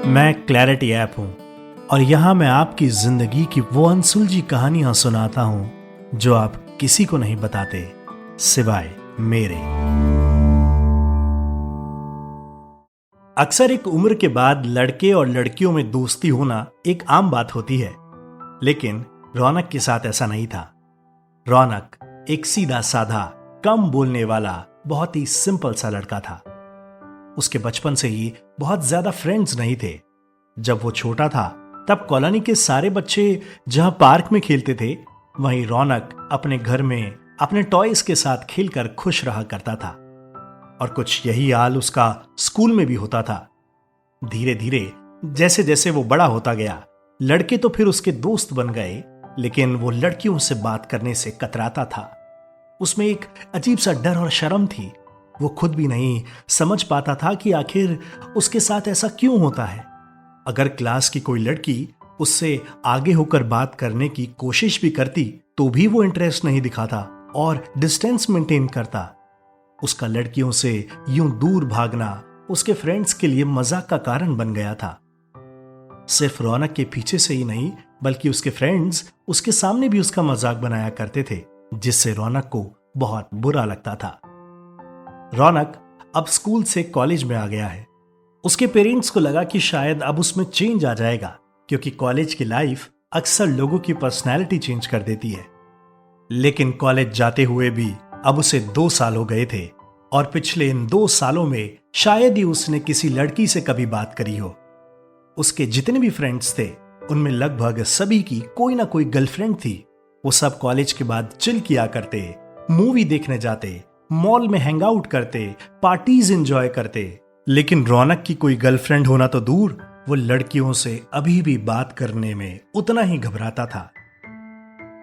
मैं clarity app हूं और यहां मैं आपकी जिंदगी की वो अनसुलझी कहानियां सुनाता हूं जो आप किसी को नहीं बताते सिवाय मेरे। अक्सर एक उम्र के बाद लड़के और लड़कियों में दोस्ती होना एक आम बात होती है, लेकिन रौनक के साथ ऐसा नहीं था। रौनक एक सीधा साधा, कम बोलने वाला, बहुत ही सिंपल सा लड़का था। उसके बचपन से ही बहुत ज्यादा फ्रेंड्स नहीं थे। जब वो छोटा था तब कॉलोनी के सारे बच्चे जहां पार्क में खेलते थे, वहीं रौनक अपने घर में अपने टॉयज के साथ खेलकर खुश रहा करता था। और कुछ यही हाल उसका स्कूल में भी होता था। धीरे धीरे जैसे जैसे वो बड़ा होता गया, लड़के तो फिर उसके दोस्त बन गए, लेकिन वो लड़कियों से बात करने से कतराता था। उसमें एक अजीब सा डर और शर्म थी। वो खुद भी नहीं समझ पाता था कि आखिर उसके साथ ऐसा क्यों होता है। अगर क्लास की कोई लड़की उससे आगे होकर बात करने की कोशिश भी करती तो भी वो इंटरेस्ट नहीं दिखाता और डिस्टेंस मेंटेन करता। उसका लड़कियों से यूं दूर भागना उसके फ्रेंड्स के लिए मजाक का कारण बन गया था। सिर्फ रौनक के पीछे से ही नहीं, बल्कि उसके फ्रेंड्स उसके सामने भी उसका मजाक बनाया करते थे, जिससे रौनक को बहुत बुरा लगता था। रौनक अब स्कूल से कॉलेज में आ गया है। उसके पेरेंट्स को लगा कि शायद अब उसमें चेंज आ जाएगा, क्योंकि कॉलेज की लाइफ अक्सर लोगों की पर्सनैलिटी चेंज कर देती है। लेकिन कॉलेज जाते हुए भी अब उसे 2 साल हो गए थे और पिछले इन 2 सालों में शायद ही उसने किसी लड़की से कभी बात करी हो। उसके जितने भी फ्रेंड्स थे उनमें लगभग सभी की कोई ना कोई गर्लफ्रेंड थी। वो सब कॉलेज के बाद चिल किया करते, मूवी देखने जाते, मॉल में हैंग आउट करते, पार्टीज एंजॉय करते। लेकिन रौनक की कोई गर्लफ्रेंड होना तो दूर, वो लड़कियों से अभी भी बात करने में उतना ही घबराता था।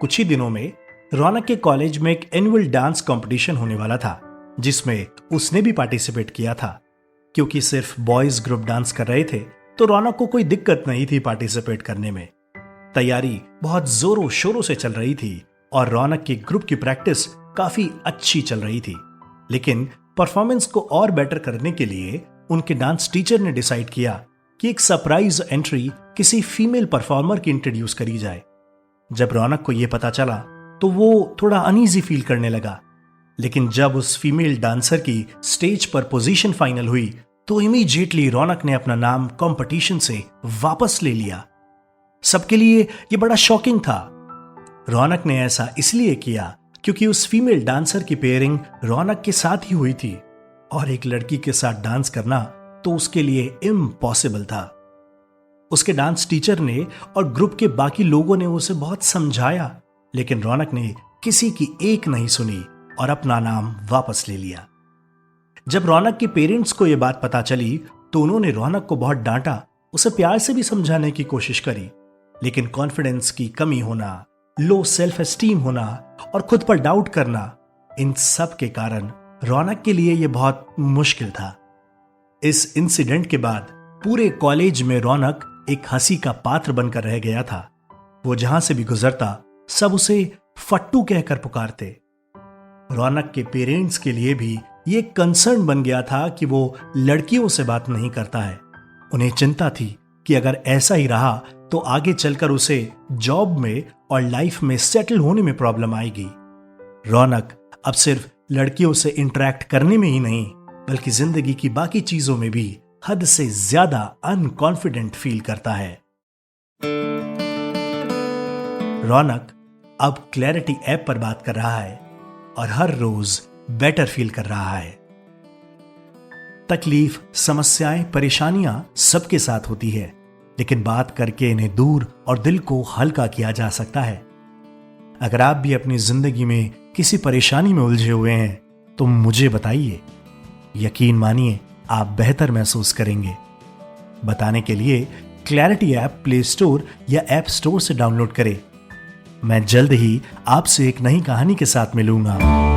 कुछ ही दिनों में रौनक के कॉलेज में एक एनुअल डांस कंपटीशन होने वाला था, जिसमें उसने भी पार्टिसिपेट किया था। क्योंकि सिर्फ बॉयज ग्रुप डांस कर रहे थे तो रौनक को कोई दिक्कत नहीं थी पार्टिसिपेट करने में। तैयारी बहुत जोरों शोरों से चल रही थी और रौनक की ग्रुप की प्रैक्टिस काफी अच्छी चल रही थी। लेकिन परफॉर्मेंस को और बेटर करने के लिए उनके डांस टीचर ने डिसाइड किया कि एक सरप्राइज एंट्री किसी फीमेल परफॉर्मर की इंट्रोड्यूस करी जाए। जब रौनक को यह पता चला तो वो थोड़ा अनईजी फील करने लगा। लेकिन जब उस फीमेल डांसर की स्टेज पर पोजीशन फाइनल हुई तो इमीडिएटली रौनक ने अपना नाम कंपटीशन से वापस ले लिया। सबके लिए यह बड़ा शॉकिंग था। रौनक ने ऐसा इसलिए किया क्योंकि उस फीमेल डांसर की पेयरिंग रौनक के साथ ही हुई थी और एक लड़की के साथ डांस करना तो उसके लिए इम्पॉसिबल था। उसके डांस टीचर ने और ग्रुप के बाकी लोगों ने उसे बहुत समझाया, लेकिन रौनक ने किसी की एक नहीं सुनी और अपना नाम वापस ले लिया। जब रौनक के पेरेंट्स को यह बात पता चली तो उन्होंने रौनक को बहुत डांटा, उसे प्यार से भी समझाने की कोशिश करी, लेकिन कॉन्फिडेंस की कमी होना, लो सेल्फ एस्टीम होना और खुद पर डाउट करना, इन सब के कारण रौनक के लिए यह बहुत मुश्किल था। इस इंसिडेंट के बाद पूरे कॉलेज में रौनक एक हंसी का पात्र बनकर रह गया था। वो जहां से भी गुजरता सब उसे फट्टू कहकर पुकारते। रौनक के पेरेंट्स के लिए भी ये कंसर्न बन गया था कि वो लड़कियों से बात नहीं करता है। उन्हें चिंता थी कि अगर ऐसा ही रहा तो आगे चलकर उसे जॉब में और लाइफ में सेटल होने में प्रॉब्लम आएगी। रौनक अब सिर्फ लड़कियों से इंटरेक्ट करने में ही नहीं, बल्कि जिंदगी की बाकी चीजों में भी हद से ज्यादा अनकॉन्फिडेंट फील करता है। रौनक अब क्लैरिटी ऐप पर बात कर रहा है और हर रोज बेटर फील कर रहा है। तकलीफ, समस्याएं, परेशानियां सबके साथ होती है, लेकिन बात करके इन्हें दूर और दिल को हल्का किया जा सकता है। अगर आप भी अपनी जिंदगी में किसी परेशानी में उलझे हुए हैं तो मुझे बताइए। यकीन मानिए आप बेहतर महसूस करेंगे। बताने के लिए क्लैरिटी ऐप प्ले स्टोर या ऐप स्टोर से डाउनलोड करें। मैं जल्द ही आपसे एक नई कहानी के साथ मिलूंगा।